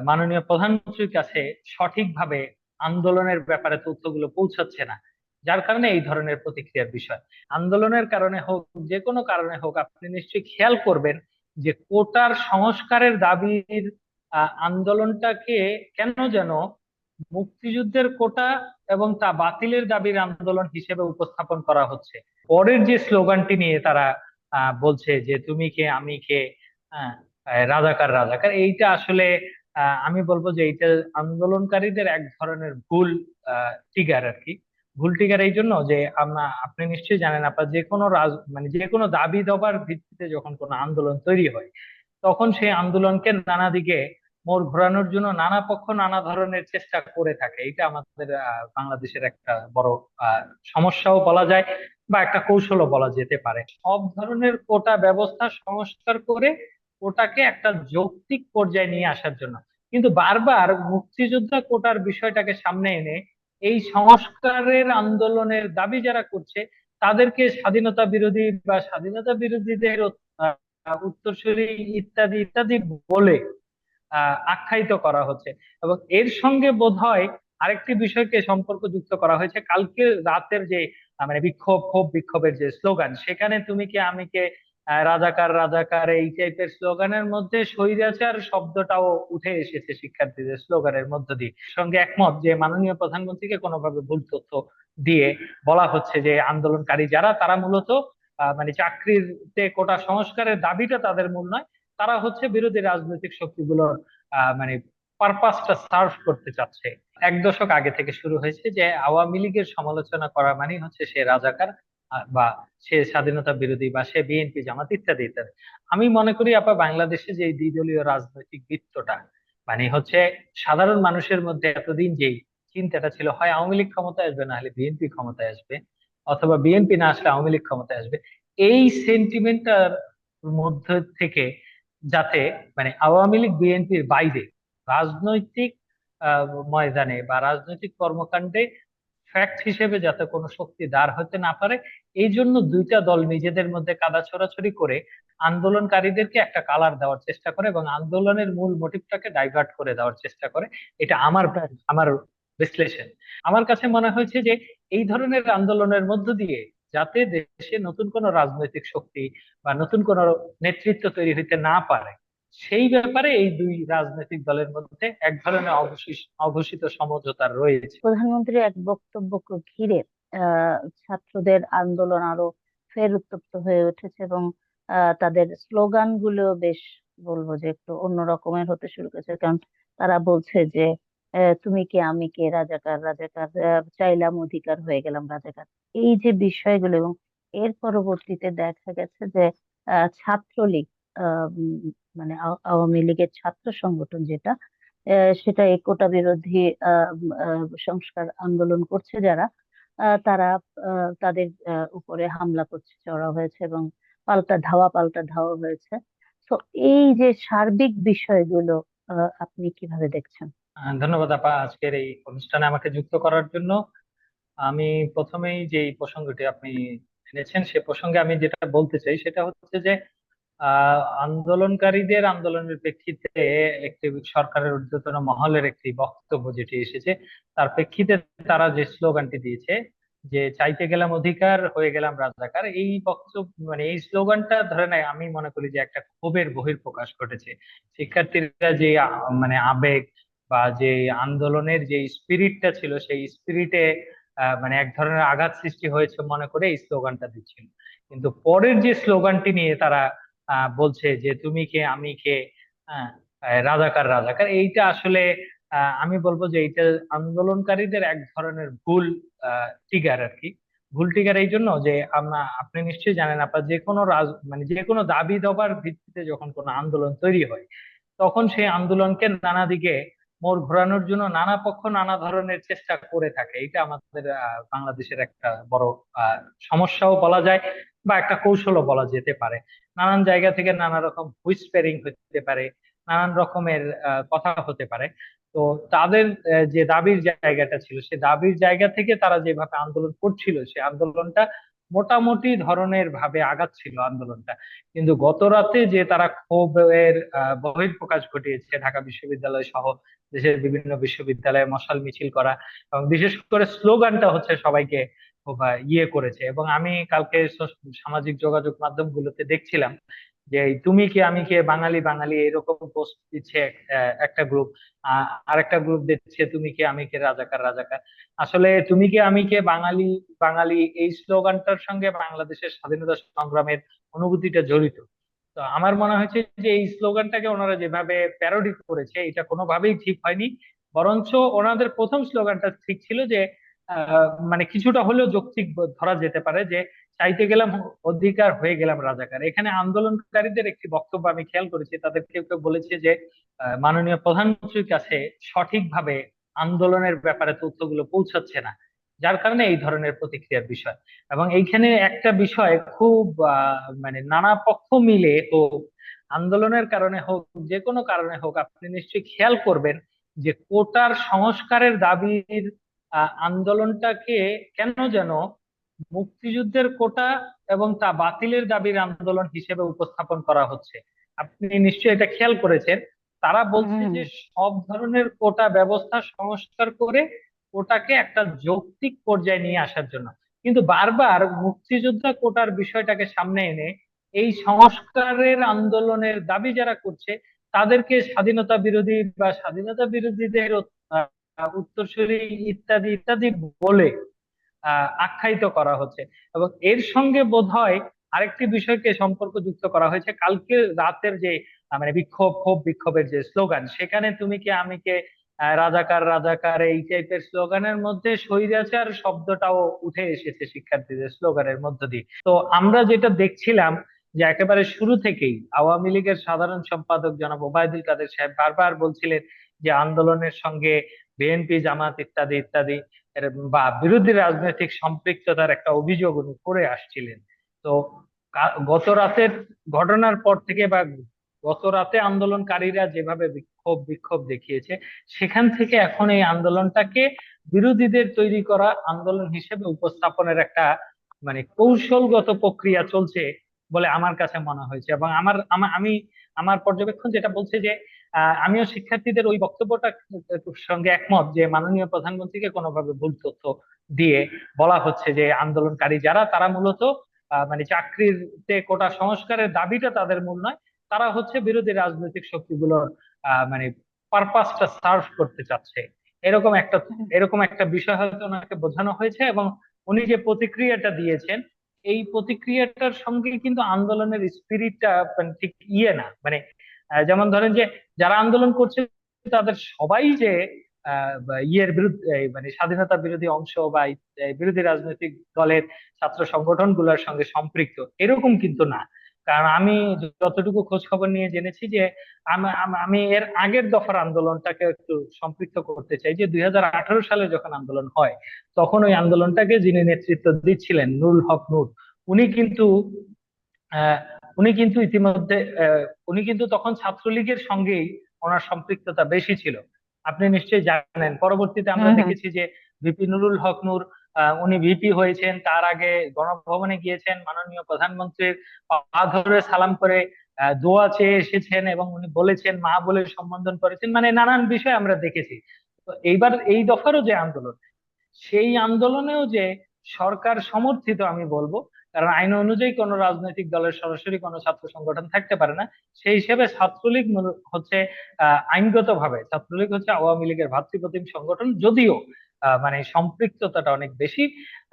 মাননীয় প্রধানমন্ত্রীর কাছে সঠিকভাবে আন্দোলনের ব্যাপারে তথ্যগুলো পৌঁছাচ্ছে না, যার কারণে এই ধরনের প্রতিক্রিয়ার বিষয়। আন্দোলনের কারণে হোক, যে কোনো কারণে হোক, আপনি নিশ্চয়ই খেয়াল করবেন যে কোটার সংস্কারের দাবির আন্দোলনটাকে কেন যেন মুক্তিযুদ্ধের কোটা এবং তা বাতিলের দাবির আন্দোলন হিসেবে উপস্থাপন করা হচ্ছে। পরের যে স্লোগানটি নিয়ে তারা বলছে যে তুমি কে আমি কে, হ্যাঁ, রাজাকার রাজাকার, এইটা আসলে আমি বলবো যে এইটা আন্দোলনকারীদের এক ধরনের ভুল ট্রিগার আর কি। ভুল ট্রিগার এই জন্য যে আপনি নিশ্চয়ই জানেন, আপনার যে কোনো মানে যে কোনো দাবি দাবার ভিত্তিতে যখন কোনো আন্দোলন তৈরি হয়, তখন সেই আন্দোলনকে নানা দিকে মোড় ঘোরানোর জন্য নানা পক্ষ নানা ধরনের চেষ্টা করে থাকে। এটা আমাদের বাংলাদেশের একটা বড় আহ, সমস্যাও বলা যায়, বা একটা কৌশলও বলা যেতে পারে। সব ধরনের কোটা ব্যবস্থা সংস্কার করে ওটাকে একটা যৌক্তিক পর্যায়ে নিয়ে আসার জন্য, কিন্তু বারবার মুক্তিযোদ্ধা কোটার বিষয়টাকে সামনে এনে এই সংস্কারের আন্দোলনের দাবি যারা করছে তাদেরকে স্বাধীনতা বিরোধী বা স্বাধীনতা বিরোধীদের উত্তরসূরি ইত্যাদি ইত্যাদি বলে আখ্যায়িত করা হচ্ছে। এবং এর সঙ্গে বোধহয় আরেকটি বিষয়কে সম্পর্ক যুক্ত করা হয়েছে। কালকে রাতের যে মানে ক্ষোভ বিক্ষোভের যে স্লোগান, সেখানে তুমি কে আমি কে, রাজাকার রাজাকার, এই টাইপের স্লোগানের মধ্যে স্বৈরাচার শব্দটাও উঠে এসেছে শিক্ষার্থীদের স্লোগানের মধ্য দিয়ে। সঙ্গে একমত যে মাননীয় প্রধানমন্ত্রীকে কোনোভাবে ভুল তথ্য দিয়ে বলা হচ্ছে যে আন্দোলনকারী যারা, তারা মূলত মানে চাকরিতে কোটা সংস্কারের দাবিটা তাদের মূল নয়, তারা হচ্ছে বিরোধী রাজনৈতিক শক্তিগুলোর মানে পারপাসটা সার্ভ করতে চাচ্ছে। এক দশক আগে থেকে শুরু হয়েছে যে আওয়ামী লীগের সমালোচনা করা মানে হচ্ছে সে রাজাকার, বা সে স্বাধীনতা বিরোধী, বা সে বিএনপি জামাত ইত্যাদি ইত্যাদি। আমি মনে করি বাংলাদেশে যে এই দ্বিদলীয় রাজনৈতিক বৃত্তটা, মানে হচ্ছে সাধারণ মানুষের মধ্যে এতদিন যেই চিন্তাটা ছিল, হয় আওয়ামী লীগ ক্ষমতায় আসবে, না হলে বিএনপি ক্ষমতায় আসবে, অথবা বিএনপি না আসলে আওয়ামী লীগ ক্ষমতায় আসবে, এই সেন্টিমেন্টটার মধ্যে থেকে যাতে মানে আওয়ামী লীগ বিএনপির বাইরে রাজনৈতিক ময়দানে বা রাজনৈতিক কর্মকাণ্ডে ফ্যাক্ট হিসেবে যাতে কোনো শক্তি দাঁড় হতে না পারে, এই জন্য দুইটা দল নিজেদের মধ্যে কাদা ছোড়াছড়ি করে আন্দোলনকারীদেরকে একটা কালার দেওয়ার চেষ্টা করে এবং আন্দোলনের মূল মোটিভটাকে ডাইভার্ট করে দেওয়ার চেষ্টা করে। এটা আমার বিশ্লেষণ। আমার কাছে মনে হয়েছে যে এই ধরনের আন্দোলনের মধ্য দিয়ে যাতে দেশে নতুন কোনো রাজনৈতিক শক্তি বা নতুন কোনো নেতৃত্ব তৈরি হইতে না পারে, সেই ব্যাপারে এই দুই রাজনৈতিক দলের মধ্যে এক ধরনের অঘোষিত সমঝোতা রয়েছে। প্রধানমন্ত্রীর এক বক্তব্যকে ঘিরে আহ ছাত্রদের আন্দোলন আরো ফের উত্তপ্ত হয়ে উঠেছে এবং তাদের স্লোগান গুলো বেশ, বলবো যে একটু অন্য রকমের হতে শুরু করেছে। কারণ তারা বলছে যে তুমি কে আমি কে, রাজাকার রাজাকার, চাইলাম অধিকার হয়ে গেলাম রাজাকার। এই যে বিষয়গুলো, এবং এর পরবর্তীতে দেখা গেছে যে ছাত্রলীগ, মানে আওয়ামী লীগের ছাত্র সংগঠন যেটা, সেটা এই কোটা বিরোধী সংস্কার আন্দোলন করছে যারা, তারা তাদের উপরে হামলা করছে, চড়াও হয়েছে এবং পাল্টা ধাওয়া হয়েছে। তো এই যে সার্বিক বিষয়গুলো আপনি কিভাবে দেখছেন? ধন্যবাদ আপা আজকের এই অনুষ্ঠানে আমাকে যুক্ত করার জন্য। আমি প্রথমেই যে প্রসঙ্গটি আপনি এনেছেন সে প্রসঙ্গে আমি যেটা বলতে চাই সেটা হচ্ছে যে আন্দোলনকারীদের আন্দোলনের প্রেক্ষিতে একটি সরকারের ঊর্ধ্বতন মহলের একটি বক্তব্য যেটি এসেছে, তার প্রেক্ষিতে তারা যে স্লোগানটি দিয়েছে যে চাইতে গেলাম অধিকার হয়ে গেলাম রাজাকার, এই বক্তব্য মানে এই স্লোগানটা ধরে নেয়, আমি মনে করি যে একটা ক্ষোভের বহিঃপ্রকাশ ঘটেছে। শিক্ষার্থীরা যে মানে আবেগ বা যে আন্দোলনের যে স্পিরিটটা ছিল, সেই স্পিরিটে মানে এক ধরনের আঘাত সৃষ্টি হয়েছে মনে করে এই স্লোগানটা দিচ্ছিল। কিন্তু পরের যে স্লোগানটি নিয়ে তারা বলছে যে তুমি কে আমি কে, হ্যাঁ, রাজাকার রাজাকার, এইটা আসলে আমি বলবো যে এইটা আন্দোলনকারীদের এক ধরনের ভুল ট্রিগার আর কি। ভুল ট্রিগার এই জন্য যে আপনি নিশ্চয়ই জানেন, আপনার যে কোনো মানে যে কোনো দাবি দাবার ভিত্তিতে যখন কোনো আন্দোলন তৈরি হয়, তখন সেই আন্দোলনকে নানা দিকে মোড় ঘোরানোর জন্য নানা পক্ষ নানা ধরনের চেষ্টা করে থাকে। এটা আমাদের বাংলাদেশের একটা বড় আহ, সমস্যাও বলা যায়, বা একটা কৌশলও বলা যেতে পারে। নানান জায়গা থেকে নানা রকম হুইসপেরিং হতে পারে, নানান রকমের কথা হতে পারে। তো তাদের যে দাবির জায়গাটা ছিল, সে দাবির জায়গা থেকে তারা যেভাবে আন্দোলন করছিল, সে আন্দোলনটা মোটামুটি ধরনের ভাবে আগাচ্ছিল আন্দোলনটা। কিন্তু গত রাতে যে তারা ক্ষোভের বহিঃপ্রকাশ ঘটিয়েছে ঢাকা বিশ্ববিদ্যালয় সহ দেশের বিভিন্ন বিশ্ববিদ্যালয়ে মশাল মিছিল করা, এবং বিশেষ করে স্লোগানটা হচ্ছে সবাইকে খুব ইয়ে করেছে। এবং আমি কালকে সামাজিক যোগাযোগ মাধ্যমগুলোতে দেখছিলাম যে এই তুমি কে আমি কে বাঙালি বাঙালি এরকম পোস্ট দিচ্ছে একটা গ্রুপ, আরেকটা গ্রুপ দিচ্ছে তুমি কে আমি কে রাজাকার রাজাকার। আসলে তুমি কে আমি কে বাঙালি বাঙালি এই স্লোগানটার সঙ্গে বাংলাদেশের স্বাধীনতা সংগ্রামের অনুভূতিটা জড়িত। তো আমার মনে হয়েছে যে এই স্লোগানটাকে ওনারা যেভাবে প্যারোডি করেছে এটা কোনোভাবেই ঠিক হয়নি। বরঞ্চ ওনাদের প্রথম স্লোগানটা ঠিক ছিল যে মানে কিছুটা হলেও যৌক্তিক ধরা যেতে পারে যে চাইতে গেলাম অধিকার হয়ে গেলাম রাজাকার। এখানে আন্দোলনকারীদের একটি বক্তব্য আমি খেয়াল করেছি, তাদের কেউ কেউ বলেছে যে মাননীয় প্রধানমন্ত্রীর কাছে সঠিকভাবে আন্দোলনের ব্যাপারে তথ্যগুলো পৌঁছাচ্ছে না, যার কারণে এই ধরনের প্রতিক্রিয়ার বিষয়। এবং এইখানে একটা বিষয় খুব মানে নানা পক্ষ মিলে হোক, আন্দোলনের কারণে হোক, যে কোনো কারণে হোক, আপনি নিশ্চয়ই খেয়াল করবেন যে কোটার সংস্কারের দাবির আন্দোলনটাকে কেন যেন মুক্তিযুদ্ধের কোটা এবং তা বাতিলের দাবির আন্দোলন হিসেবে উপস্থাপন করা হচ্ছে। আপনি নিশ্চয়ই এটা খেয়াল করেছেন। তারা বলছে হুম। যে সব ধরনের কোটা ব্যবস্থা সংস্কার করে কোটাকে একটা যৌক্তিক পর্যায়ে নিয়ে আসার জন্য, কিন্তু বারবার মুক্তিযোদ্ধা কোটার বিষয়টাকে সামনে এনে এই সংস্কারের আন্দোলনের দাবি যারা করছে তাদেরকে স্বাধীনতা বিরোধী বা স্বাধীনতা বিরোধীদের উত্তরসূরি ইত্যাদি ইত্যাদি বলে আখ্যায়িত করা হচ্ছে। এবং এর সঙ্গে বোধহয় আরেকটি বিষয়কে সম্পর্ক যুক্ত করা হয়েছে, কালকে রাতের যে মানে ক্ষোভ বিক্ষোভের যে স্লোগান, সেখানে তুমি কে আমি কে রাজাকার রাজাকার এই টাইপের স্লোগানের মধ্যে স্বৈরাচার শব্দটাও উঠে এসেছে শিক্ষার্থীদের স্লোগানের মধ্য দিয়ে। তো আমরা যেটা দেখছিলাম যে একেবারে শুরু থেকেই আওয়ামী লীগের সাধারণ সম্পাদক জনাব ওবায়দুল কাদের সাহেব বারবার বলছিলেন যে আন্দোলনের সঙ্গে বিএনপি জামাত ইত্যাদি ইত্যাদি বা বিরোধী রাজনৈতিক সম্পৃক্ততার একটা অভিযোগ উনি করে আসছিলেন। তো গত রাতের ঘটনার পর থেকে বা গত রাতে আন্দোলনকারীরা যেভাবে বিক্ষোভ দেখিয়েছে, সেখান থেকে এখন এই আন্দোলনটাকে বিরোধীদের তৈরি করা আন্দোলন হিসেবে উপস্থাপনের একটা মানে কৌশলগত প্রক্রিয়া চলছে বলে আমার কাছে মনে হয়েছে। এবং আমি আমার পর্যবেক্ষণ যেটা বলছে যে আমিও শিক্ষার্থীদের ওই বক্তব্যটা সঙ্গে একমত যে মাননীয় প্রধানমন্ত্রীকে কোনোভাবে ভুল তথ্য দিয়ে বলা হচ্ছে যে আন্দোলনকারী যারা তারা মূলত মানে চাকরিতে কোটা সংস্কারের দাবিটা তাদের মূল নয়, তারা হচ্ছে বিরোধী রাজনৈতিক শক্তিগুলোর মানে পারপাসটা সার্ভ করতে চাচ্ছে। এরকম একটা এরকম একটা বিষয় হয়তো ওনাকে বোঝানো হয়েছে। এবং উনি যে প্রতিক্রিয়াটা দিয়েছেন এই প্রতিক্রিয়াটার সঙ্গে কিন্তু আন্দোলনের স্পিরিটটা ঠিক ইয়ে না, মানে যেমন ধরেন যে যারা আন্দোলন করছে তাদের সবাই যে বা ইয়ের বিরুদ্ধে মানে স্বাধীনতা বিরোধী অংশ বা এই বিরোধী রাজনৈতিক দলের ছাত্র সংগঠন গুলার সঙ্গে সম্পৃক্ত এরকম কিন্তু না। কারণ আমি যতটুকু খোঁজ খবর নিয়ে জেনেছি যে আমি এর আগের দফার আন্দোলনটাকে একটু সম্পৃক্ত করতে চাই যে 2018 সালে যখন আন্দোলন হয় তখন ওই আন্দোলনটাকে যিনি নেতৃত্ব দিচ্ছিলেন নুরুল হক নূর, উনি কিন্তু আহ উনি কিন্তু ইতিমধ্যে উনি কিন্তু তখন ছাত্রলীগের সঙ্গেই ওনার সম্পৃক্ততা বেশি ছিল। আপনি নিশ্চয়ই জানেন পরবর্তীতে আমরা হুম। দেখেছি যে ভিপি নুরুল হক নূর উনি ভিপি হয়েছেন, তার আগে গণভবনে গিয়েছেন, মাননীয় প্রধানমন্ত্রীর পা ধরে সালাম করে দোয়া চেয়ে এসেছেন এবং উনি বলেছেন মা বলে সম্বোধন করেছেন, মানে নানান বিষয় আমরা দেখেছি। তো এইবার এই দফারও যে আন্দোলন, সেই আন্দোলনেও যে সরকার সমর্থিত আমি বলবো, কারণ আইন অনুযায়ী কোন রাজনৈতিক দলের সরাসরি কোনো ছাত্র সংগঠন থাকতে পারে না, সেই হিসেবে ছাত্রলীগ হচ্ছে আইনগত ভাবে ছাত্রলীগ হচ্ছে আওয়ামী লীগের ভাতৃপ্রতিম সংগঠন, যদিও মানে সম্পৃক্ততাটা অনেক বেশি।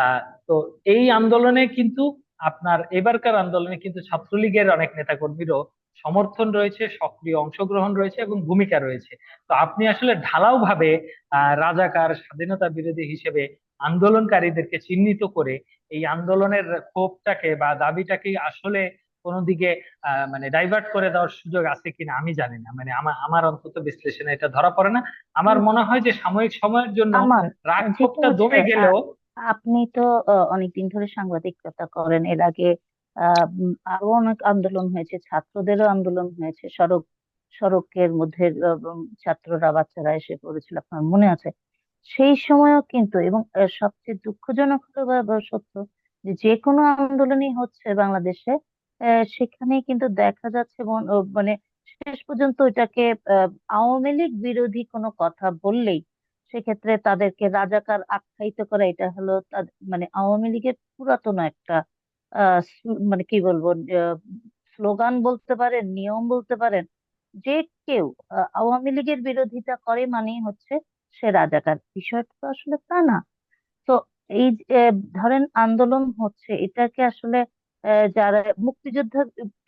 আহ তো এই আন্দোলনে কিন্তু আপনার এবারকার আন্দোলনে কিন্তু ছাত্রলীগের অনেক নেতাকর্মীরও সমর্থন রয়েছে, সক্রিয় অংশগ্রহণ রয়েছে এবং ভূমিকা রয়েছে। তো আপনি আসলে ঢালাও ভাবে রাজাকার স্বাধীনতা বিরোধী হিসেবে আন্দোলনকারীদেরকে চিহ্নিত করে এই আন্দোলনের ক্ষোভটাকে বা দাবিটাকে আসলে কোনো দিকে মানে ডাইভার্ট করে দেওয়ার সুযোগ আছে কিনা আমি জানি না, মানে আমার আমার অন্তত বিশ্লেষণে এটা ধরা পড়ে না। আমার উম, মনে হয় যে সাময়িক সময়ের জন্য আমান, রাগ যেটা ক্ষোভটা হচ্ছে দমে গেলেও। আপনি তো অনেকদিন ধরে সাংবাদিকতা করেন। এর আগে আরো অনেক আন্দোলন হয়েছে, ছাত্রদেরও আন্দোলন হয়েছে, সড়কের মধ্যে ছাত্ররা বাচ্চারা এসে পড়েছিল, আপনার মনে আছে? সেই সময়ও কিন্তু, এবং সবচেয়ে দুঃখজনক হলো বা সত্য, যে যে কোনো আন্দোলনই হচ্ছে বাংলাদেশে, সেখানে কিন্তু দেখা যাচ্ছে মানে শেষ পর্যন্ত এটাকে আওয়ামী লীগ বিরোধী কোনো কথা বললেই সেক্ষেত্রে তাদেরকে রাজাকার আখ্যায়িত করা, এটা হলো মানে আওয়ামী লীগের পুরাতন একটা মানে কি বলবো, স্লোগান বলতে পারেন, নিয়ম বলতে পারেন। যে কেউ আওয়ামী লীগের বিরোধিতা করে মানেই হচ্ছে সে রাজাকার। বিষয়টা তো আসলে তা না। তো এই যে, ধরেন আন্দোলন হচ্ছে, এটাকে আসলে যারা মুক্তিযোদ্ধা,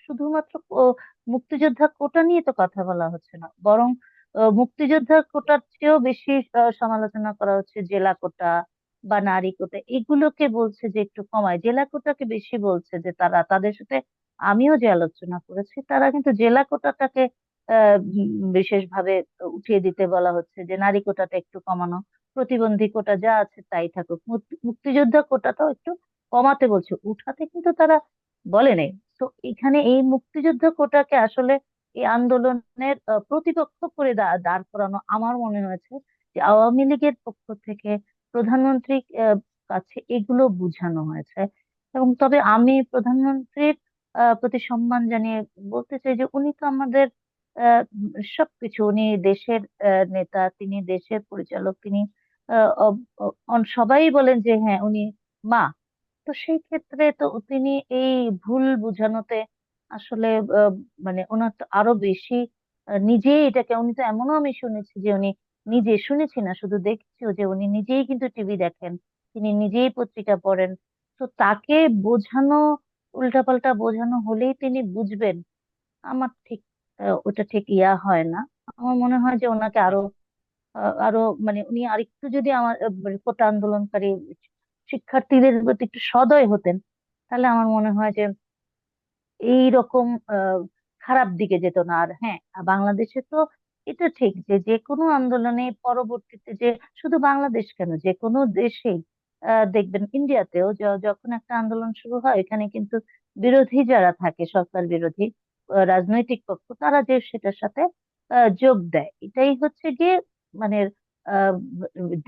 শুধুমাত্র মুক্তিযোদ্ধা কোটা নিয়ে তো কথা বলা হচ্ছে না, বরং মুক্তিযোদ্ধার কোটার চেয়েও বেশি সমালোচনা করা হচ্ছে জেলা কোটা বা নারী কোটা। এগুলোকে বলছে যে একটু কমায়, জেলা কোটাকে বেশি বলছে যে তারা তাদের সাথে, আমিও যে আলোচনা করেছি, তারা কিন্তু জেলা কোটাটাকে বিশেষভাবে উঠিয়ে দিতে বলা হচ্ছে, যে নারী কোটাটা একটু কমানো, প্রতিবন্ধী কোটা যা আছে তাই থাকুক, মুক্তিযোদ্ধা কোটাটাও একটু কমাতে বলছে, উঠাতে কিন্তু তারা বলে নেই। তো এখানে এই মুক্তিযোদ্ধা কোটাকে আসলে এই আন্দোলনের প্রতিপক্ষ করে দাঁড় করানো আমার মনে হয়েছে যে আওয়ামী লীগের পক্ষ থেকে প্রধানমন্ত্রীর কাছে এগুলো বোঝানো হয়েছে। এবং তবে আমি প্রধানমন্ত্রীর প্রতি সম্মান জানিয়ে বলতে চাই যে উনি তো আমাদের সবকিছু, উনি দেশের নেতা, তিনি দেশের পরিচালক, তিনি সবাই বলেন যে হ্যাঁ উনি মা। তো সেই ক্ষেত্রে তো তিনি এই ভুল বুঝানোতে আসলে মানে ওনার তো আরো বেশি নিজেই এটাকে, উনি তো এমনও আমি শুনেছি যে উনি নিজে, শুনেছি না শুধু দেখছিও, যে উনি নিজেই কিন্তু টিভি দেখেন, তিনি নিজেই পত্রিকা পড়েন। তো তাকে বোঝানো, উল্টাপাল্টা বোঝানো হলেই তিনি বুঝবেন, আমার ঠিক ওটা ঠিক হয় না। আমার মনে হয় যে ওনাকে আরো মানে উনি আরেকটু যদি আমার মানে কোটা আন্দোলনকারী শিক্ষার্থীদের প্রতি একটু সদয় হতেন, তাহলে আমার মনে হয় যে এই রকম খারাপ দিকে যেত না। আর হ্যাঁ, বাংলাদেশে তো এটা ঠিক যে যে কোনো আন্দোলনে পরবর্তীতে, যে শুধু বাংলাদেশ কেন, যে কোনো দেশেই দেখবেন, ইন্ডিয়াতেও যখন একটা আন্দোলন শুরু হয়, এখানে কিন্তু বিরোধী যারা থাকে, সরকার বিরোধী রাজনৈতিক পক্ষ, তারা যে সেটার সাথে যোগ দেয়। এটাই হচ্ছে গিয়ে মানে আহ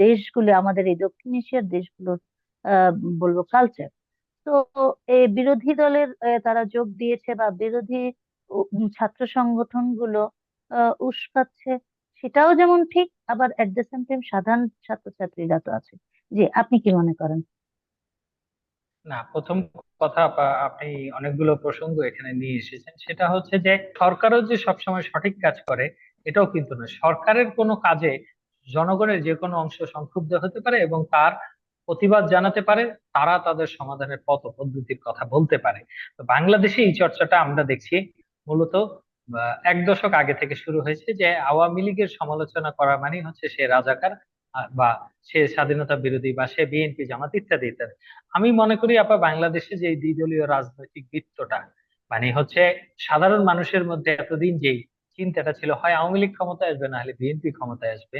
দেশগুলো, আমাদের এই দক্ষিণ এশিয়ার দেশগুলোর আহ বলবো কালচার। তো এই বিরোধী দলের তারা যোগ দিয়েছে, বা বিরোধী ছাত্র সংগঠন গুলো উস্কাচ্ছে, সেটাও যেমন ঠিক, আবার এট দ্য সেম টাইম সাধারণ ছাত্রছাত্রীরা তো আছে। জি, আপনি কি মনে করেন? না, প্রথম কথা আপনি অনেকগুলো প্রসঙ্গ এখানে নিয়ে এসেছেন। সেটা হচ্ছে যে সরকারও যে সবসময় সঠিক কাজ করে এটাও কিন্তু নয়। সরকারের কোনো কাজে জনগণের যে কোনো অংশ সংক্ষুব্ধ হতে পারে এবং তার প্রতিবাদ জানাতে পারে, তারা তাদের সমাধানের পথ ও পদ্ধতির কথা বলতে পারে। তো বাংলাদেশে এই চর্চাটা আমরা দেখছি মূলত এক দশক আগে থেকে শুরু হয়েছে, যে আওয়ামী লীগের সমালোচনা করা মানে হচ্ছে সে রাজাকার, বা সে স্বাধীনতা বিরোধী, বা সে বিএনপি জামাত ইত্যাদি ইত্যাদি। আমি মনে করি আপা, বাংলাদেশে যে এই দ্বিদলীয় রাজনৈতিক বৃত্তটা, মানে হচ্ছে সাধারণ মানুষের মধ্যে এতদিন যেই চিন্তাটা ছিল, হয় আওয়ামী লীগ ক্ষমতায় আসবে, না হলে বিএনপি ক্ষমতায় আসবে,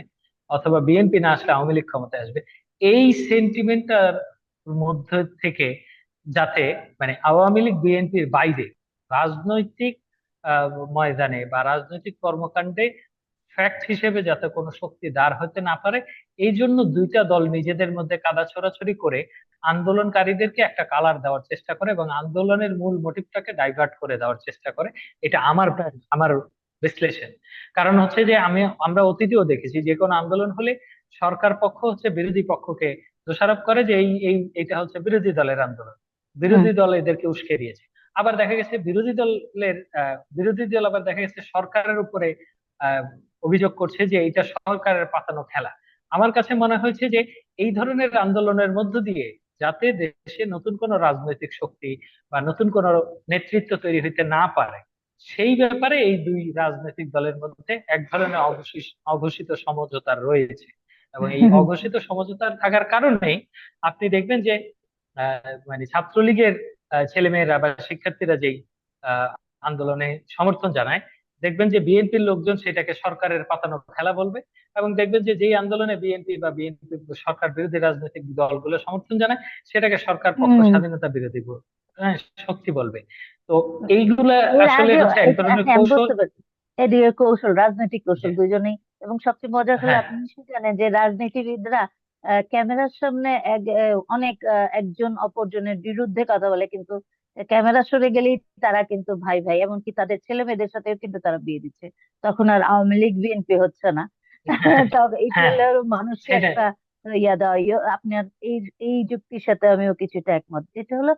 অথবা বিএনপি না আসলে আওয়ামী লীগ ক্ষমতায় আসবে, এই সেন্টিমেন্টটার মধ্যে থেকে যাতে মানে আওয়ামী লীগ বিএনপির বাইরে রাজনৈতিক ময়দানে বা রাজনৈতিক কর্মকাণ্ডে ফ্যাক্ট হিসেবে যাতে কোনো শক্তি দাঁড় হতে না পারে, এই জন্য দুইটা দল নিজেদের মধ্যে কাদা ছোড়াছুড়ি করে আন্দোলনকারীদেরকে একটা কালার দেওয়ার চেষ্টা করে এবং আন্দোলনের মূল মোটিভটাকে ডাইভার্ট করে দেওয়ার চেষ্টা করে। এটা আমার রাইট। আমার বিশ্লেষণ। কারণ হচ্ছে যে আমরা অতীতেও দেখেছি, যে কোনো আন্দোলন হলে সরকার পক্ষ হচ্ছে বিরোধী পক্ষকে দোষারোপ করে যে এইটা হচ্ছে বিরোধী দলের আন্দোলন, হুম। বিরোধী দল এদেরকে উস্কে দিয়েছে। আবার দেখা গেছে বিরোধী দল আবার দেখা গেছে সরকারের উপরে আহ অভিযোগ করছে যে এটা সরকারের পাতানো খেলা। আমার কাছে মনে হয়েছে যে এই ধরনের আন্দোলনের মধ্য দিয়ে যাতে দেশে নতুন কোন রাজনৈতিক শক্তি বা নতুন কোন নেতৃত্ব তৈরি হইতে না পারে, সেই ব্যাপারে এই দুই রাজনৈতিক দলের মধ্যে এক ধরনের অঘোষিত সমঝোতা রয়েছে। এবং এই অঘোষিত সমঝোতা থাকার কারণেই আপনি দেখবেন যে মানে ছাত্রলীগের ছেলেমেয়েরা বা শিক্ষার্থীরা যেই আহ, আন্দোলনে সমর্থন জানায়, দেখবেন যে বিএনপির লোকজন সেটাকে সরকারের পাতানো খেলা বলবে। এবং দেখবেন যে যেই আন্দোলনে বিএনপি বা বিএনপি সরকার বিরোধী রাজনৈতিক দলগুলো সমর্থন জানায়, সেটাকে সরকার পক্ষ হুম। স্বাধীনতা বিরোধী হ্যাঁ, শক্তি বলবে। তো এইগুলা এর আসলে আগে হচ্ছে এক ধরনের হ্যাঁ, আমি কৌশল। বুঝতে পারছি, এদিকে কৌশল, রাজনৈতিক যে কৌশল দুজনেই। এবং সবচেয়ে মজার হলো, হ্যাঁ, আপনি নিশ্চয়ই জানেন যে রাজনীতিবিদরা ক্যামেরার সামনে অনেক একজন অপরজনের বিরুদ্ধে কথা বলে, কিন্তু ক্যামেরা সরে গেলেই তারা কিন্তু ভাই ভাই, এমনকি তাদের ছেলে মেয়েদের সাথেও কিন্তু তারা বিয়ে দিচ্ছে। তখন আর আওয়ামী লীগ বিএনপি হচ্ছে না। তবে এটা হ্যাঁ, হলো মানুষকে সেটাই। একটা ইয়া দেওয়া। আপনার এই এই যুক্তির সাথে আমিও কিছুটা একমত, যেটা হলো